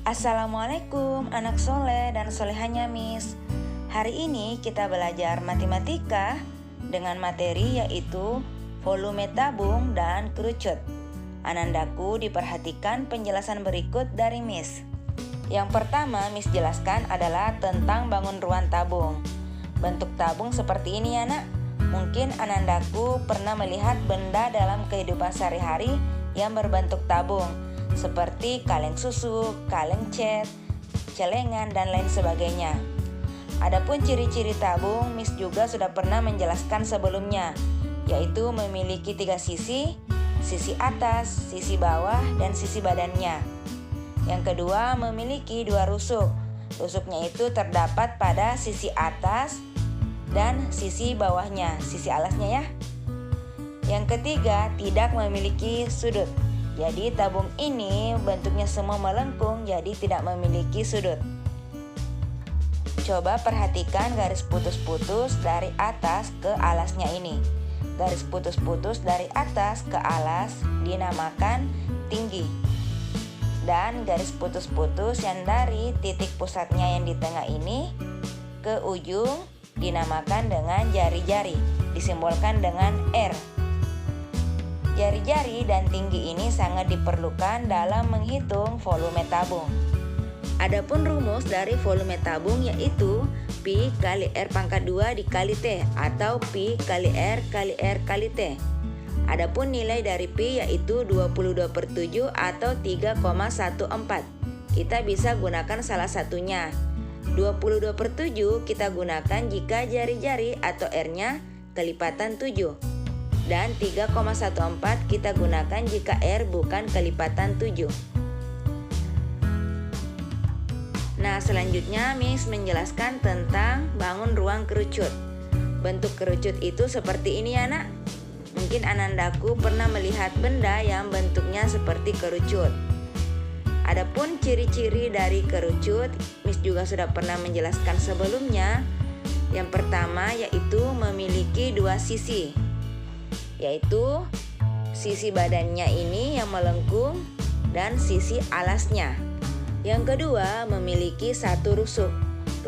Assalamualaikum anak soleh dan solehanya Miss. Hari ini kita belajar matematika dengan materi yaitu volume tabung dan kerucut. Anandaku, diperhatikan penjelasan berikut dari Miss. Yang pertama Miss jelaskan adalah tentang bangun ruang tabung. Bentuk tabung seperti ini ya nak. Mungkin Anandaku pernah melihat benda dalam kehidupan sehari-hari yang berbentuk tabung, seperti kaleng susu, kaleng cat, celengan, dan lain sebagainya. Adapun ciri-ciri tabung, Miss juga sudah pernah menjelaskan sebelumnya, yaitu memiliki 3 sisi, sisi atas, sisi bawah, dan sisi badannya. Yang kedua, memiliki 2 rusuk. Rusuknya itu terdapat pada sisi atas dan sisi bawahnya, sisi alasnya ya. Yang ketiga, tidak memiliki sudut. Jadi tabung ini bentuknya semua melengkung, jadi tidak memiliki sudut. Coba perhatikan garis putus-putus dari atas ke alasnya ini. Garis putus-putus dari atas ke alas dinamakan tinggi. Dan garis putus-putus yang dari titik pusatnya yang di tengah ini ke ujung dinamakan dengan jari-jari, disimbolkan dengan R. Jari-jari dan tinggi ini sangat diperlukan dalam menghitung volume tabung. Adapun rumus dari volume tabung yaitu Pi kali R pangkat 2 dikali T atau Pi kali R kali R kali T. Adapun nilai dari Pi yaitu 22/7 atau 3,14. Kita bisa gunakan salah satunya. 22/7 kita gunakan jika jari-jari atau R-nya kelipatan 7. Dan 3,14 kita gunakan jika R bukan kelipatan 7. Nah, selanjutnya Miss menjelaskan tentang bangun ruang kerucut. Bentuk kerucut itu seperti ini ya nak. Mungkin Anandaku pernah melihat benda yang bentuknya seperti kerucut. Adapun ciri-ciri dari kerucut, Miss juga sudah pernah menjelaskan sebelumnya. Yang pertama yaitu memiliki 2 sisi, yaitu sisi badannya ini yang melengkung dan sisi alasnya. Yang kedua, memiliki 1 rusuk.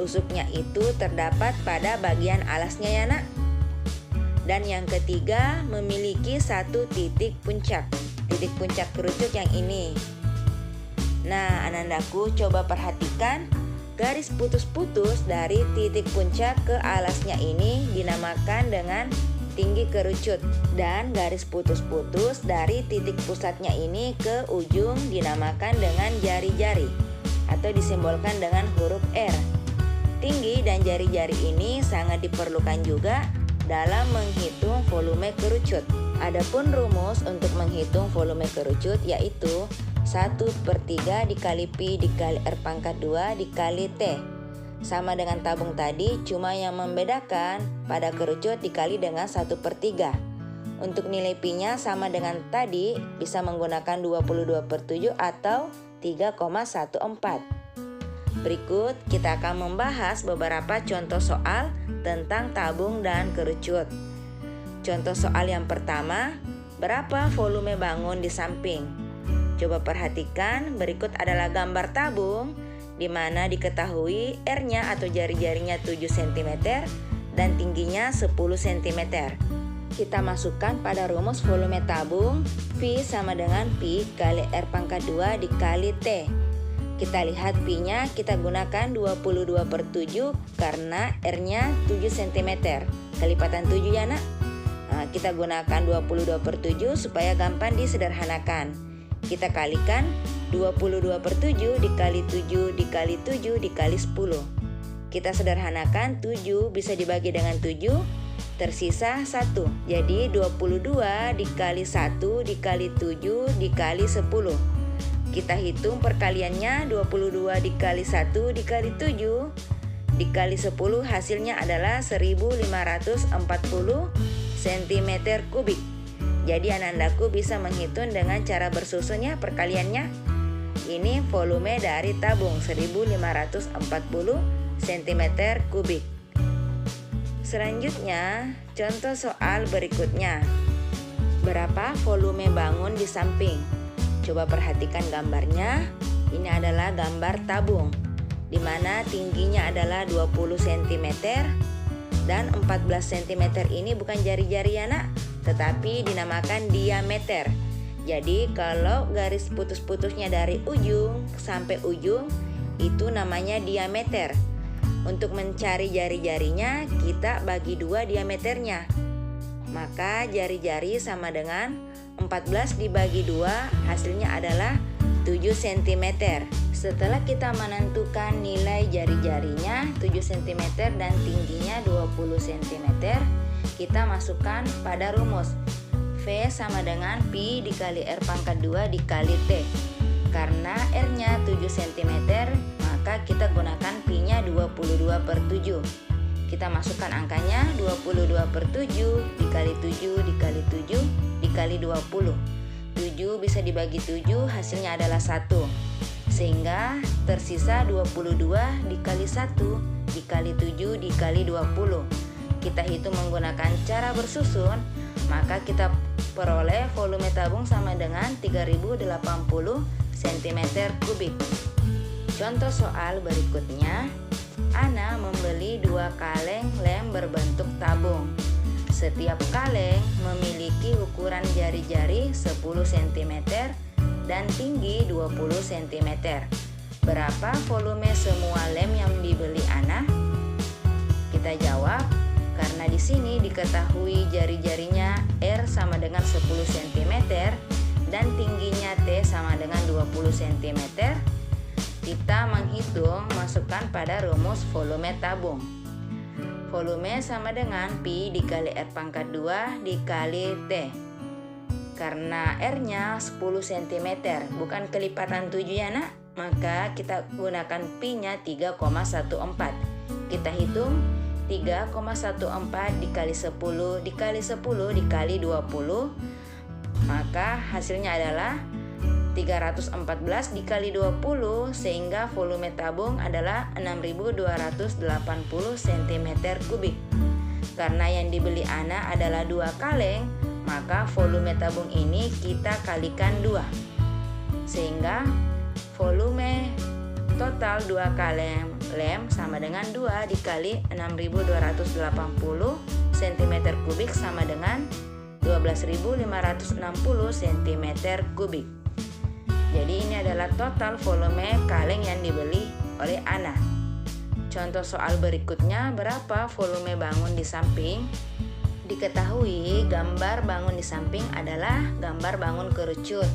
Rusuknya itu terdapat pada bagian alasnya ya nak. Dan yang ketiga, memiliki 1 titik puncak. Titik puncak kerucut yang ini. Nah, Anandaku coba perhatikan garis putus-putus dari titik puncak ke alasnya ini dinamakan dengan tinggi kerucut, dan garis putus-putus dari titik pusatnya ini ke ujung dinamakan dengan jari-jari atau disimbolkan dengan huruf R. Tinggi dan jari-jari ini sangat diperlukan juga dalam menghitung volume kerucut. Adapun rumus untuk menghitung volume kerucut yaitu 1/3 dikali Pi dikali R pangkat 2 dikali T. Sama dengan tabung tadi, cuma yang membedakan pada kerucut dikali dengan 1/3. Untuk nilai Pi-nya sama dengan tadi, bisa menggunakan 22/7 atau 3,14. Berikut kita akan membahas beberapa contoh soal tentang tabung dan kerucut. Contoh soal yang pertama, berapa volume bangun di samping? Coba perhatikan, berikut adalah gambar tabung di mana diketahui R-nya atau jari-jarinya 7 cm dan tingginya 10 cm. Kita masukkan pada rumus volume tabung, V sama dengan Pi kali R pangkat 2 dikali T. Kita lihat Pi-nya kita gunakan 22/7 karena R-nya 7 cm. Kelipatan 7 ya nak. Nah, kita gunakan 22/7 supaya gampang disederhanakan. Kita kalikan 22/7 dikali 7 dikali 7 dikali 10. Kita sederhanakan 7 bisa dibagi dengan 7, tersisa 1. Jadi 22 dikali 1 dikali 7 dikali 10. Kita hitung perkaliannya, 22 dikali 1 dikali 7 dikali 10 hasilnya adalah 1540 cm3. Jadi Anandaku bisa menghitung dengan cara bersusunnya perkaliannya. Ini volume dari tabung 1540 cm3. Selanjutnya, contoh soal berikutnya. Berapa volume bangun di samping? Coba perhatikan gambarnya. Ini adalah gambar tabung, di mana tingginya adalah 20 cm dan 14 cm ini bukan jari-jari ya nak, tetapi dinamakan diameter. Jadi kalau garis putus-putusnya dari ujung sampai ujung itu namanya diameter. Untuk mencari jari-jarinya kita bagi 2 diameternya. Maka jari-jari sama dengan 14 dibagi 2 hasilnya adalah 7 cm. Setelah kita menentukan nilai jari-jarinya 7 cm dan tingginya 20 cm, kita masukkan pada rumus. V sama dengan pi dikali R pangkat 2 dikali T. Karena R-nya 7 cm, maka kita gunakan pi-nya 22/7. Kita masukkan angkanya 22/7 dikali 7 dikali 7 dikali 20. 7 bisa dibagi 7 hasilnya adalah 1. Sehingga tersisa 22 dikali 1 dikali 7 dikali 20. Kita hitung menggunakan cara bersusun, maka kita peroleh volume tabung sama dengan 3080 cm3. Contoh soal berikutnya, Ana membeli 2 kaleng lem berbentuk tabung. Setiap kaleng memiliki ukuran jari-jari 10 cm dan tinggi 20 cm. Berapa volume semua lem yang dibeli Ana? Kita jawab, karena di sini diketahui jari-jarinya R sama dengan 10 cm dan tingginya T sama dengan 20 cm, kita menghitung masukkan pada rumus volume tabung. Volume sama dengan pi dikali R pangkat 2 dikali T. Karena R-nya 10 cm, bukan kelipatan 7 ya nak, maka kita gunakan pi-nya 3,14. Kita hitung 3,14 dikali 10 dikali 10 dikali 20, maka hasilnya adalah 314 dikali 20, sehingga volume tabung adalah 6280 cm3. Karena yang dibeli Ana adalah 2 kaleng, maka volume tabung ini kita kalikan 2, sehingga volume total 2 kaleng lem sama dengan 2 dikali 6280 cm3 sama dengan 12.560 cm3. Jadi ini adalah total volume kaleng yang dibeli oleh Ana. Contoh soal berikutnya, berapa volume bangun di samping? Diketahui gambar bangun di samping adalah gambar bangun kerucut,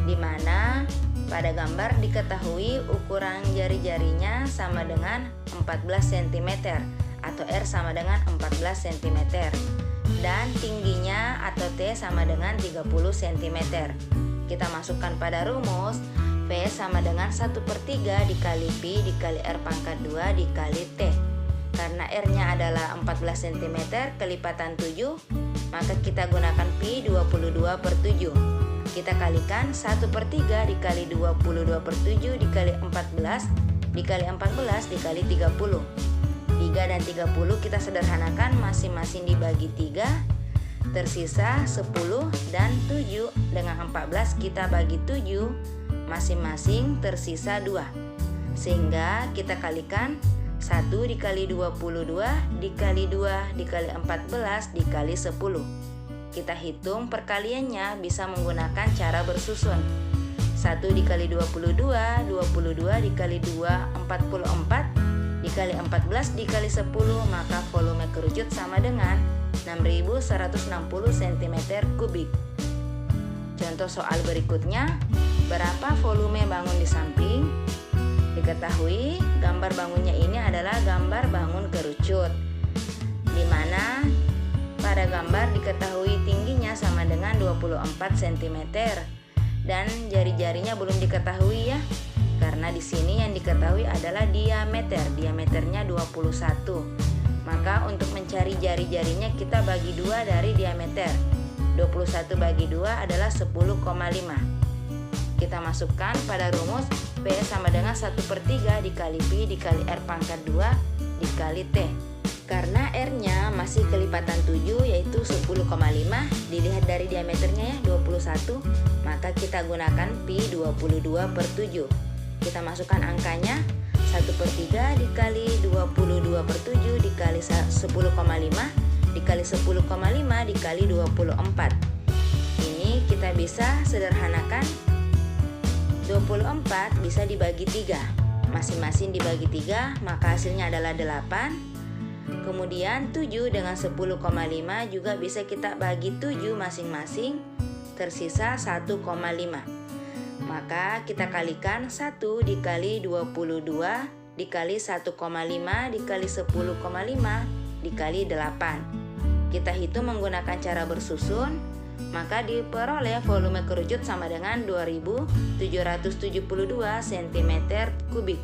di mana pada gambar diketahui ukuran jari-jarinya sama dengan 14 cm atau R sama dengan 14 cm dan tingginya atau T sama dengan 30 cm. Kita masukkan pada rumus, V sama dengan 1/3 dikali pi dikali R pangkat 2 dikali T. Karena R-nya adalah 14 cm kelipatan 7, maka kita gunakan pi 22/7. Kita kalikan 1/3 dikali 22/7 dikali 14 dikali 14 dikali 30. 3 dan 30 kita sederhanakan, masing-masing dibagi 3, tersisa 10 dan 7. Dengan 14 kita bagi 7, masing-masing tersisa 2. Sehingga kita kalikan 1 dikali 22 dikali 2 dikali 14 dikali 10. Kita hitung perkaliannya bisa menggunakan cara bersusun. 1 dikali 22, 22 dikali 2, 44 dikali 14 dikali 10, maka volume kerucut sama dengan 6160 cm3. Contoh soal berikutnya, berapa volume bangun di samping? Diketahui gambar bangunnya ini adalah gambar bangun kerucut, di mana pada gambar diketahui tingginya sama dengan 24 cm dan jari-jarinya belum diketahui ya. Karena di sini yang diketahui adalah diameter. Diameternya 21. Maka untuk mencari jari-jarinya kita bagi 2 dari diameter. 21 bagi 2 adalah 10,5. Kita masukkan pada rumus P sama dengan 1/3 dikali pi dikali R pangkat 2 dikali T. Karena R-nya masih kelipatan 7 yaitu 10,5, dilihat dari diameternya ya 21, maka kita gunakan pi 22/7. Kita masukkan angkanya. 1/3 dikali 22/7 dikali 10,5 dikali 10,5 dikali 24. Ini kita bisa sederhanakan. 24 bisa dibagi 3. Masing-masing dibagi 3, maka hasilnya adalah 8. Kemudian 7 dengan 10,5 juga bisa kita bagi 7 masing-masing, tersisa 1,5. Maka kita kalikan 1 dikali 22 dikali 1,5 dikali 10,5 dikali 8. Kita hitung menggunakan cara bersusun, maka diperoleh volume kerucut sama dengan 2772 cm3.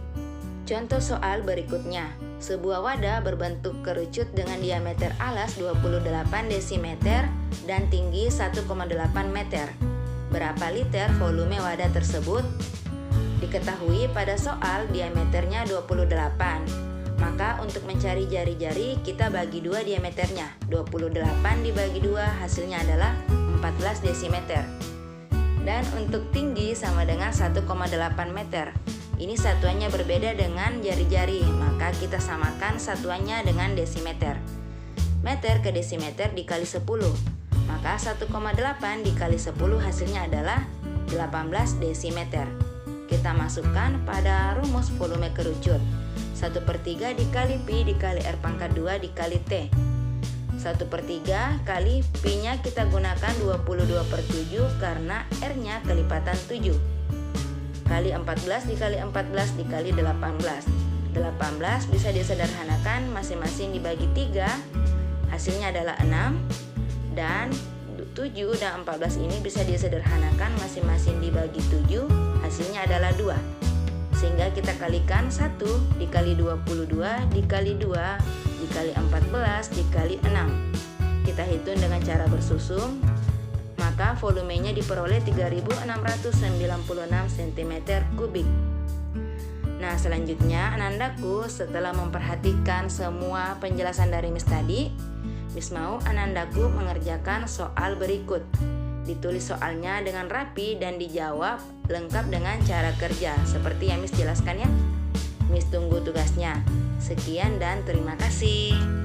Contoh soal berikutnya. Sebuah wadah berbentuk kerucut dengan diameter alas 28 dm dan tinggi 1,8 meter. Berapa liter volume wadah tersebut? Diketahui pada soal diameternya 28. Maka untuk mencari jari-jari kita bagi 2 diameternya. 28 dibagi 2 hasilnya adalah 14 desimeter. Dan untuk tinggi sama dengan 1,8 meter. Ini satuannya berbeda dengan jari-jari, maka kita samakan satuannya dengan desimeter. Meter ke desimeter dikali 10. Maka 1,8 dikali 10 hasilnya adalah 18 desimeter. Kita masukkan pada rumus volume kerucut. 1/3 dikali pi dikali R pangkat 2 dikali T. 1/3 kali pi-nya kita gunakan 22/7 karena R-nya kelipatan 7. Kali 14 dikali 14 dikali 18. 18 bisa disederhanakan masing-masing dibagi 3. Hasilnya adalah 6. Dan 7 dan 14 ini bisa disederhanakan masing-masing dibagi 7, hasilnya adalah 2. Sehingga kita kalikan 1 dikali 22 dikali 2 dikali 14 dikali 6. Kita hitung dengan cara bersusun, maka volumenya diperoleh 3696 cm3. Nah, selanjutnya Anandaku setelah memperhatikan semua penjelasan dari Miss tadi, Miss mau Anandaku mengerjakan soal berikut. Ditulis soalnya dengan rapi dan dijawab lengkap dengan cara kerja seperti yang Miss jelaskan ya. Miss tunggu tugasnya. Sekian dan terima kasih.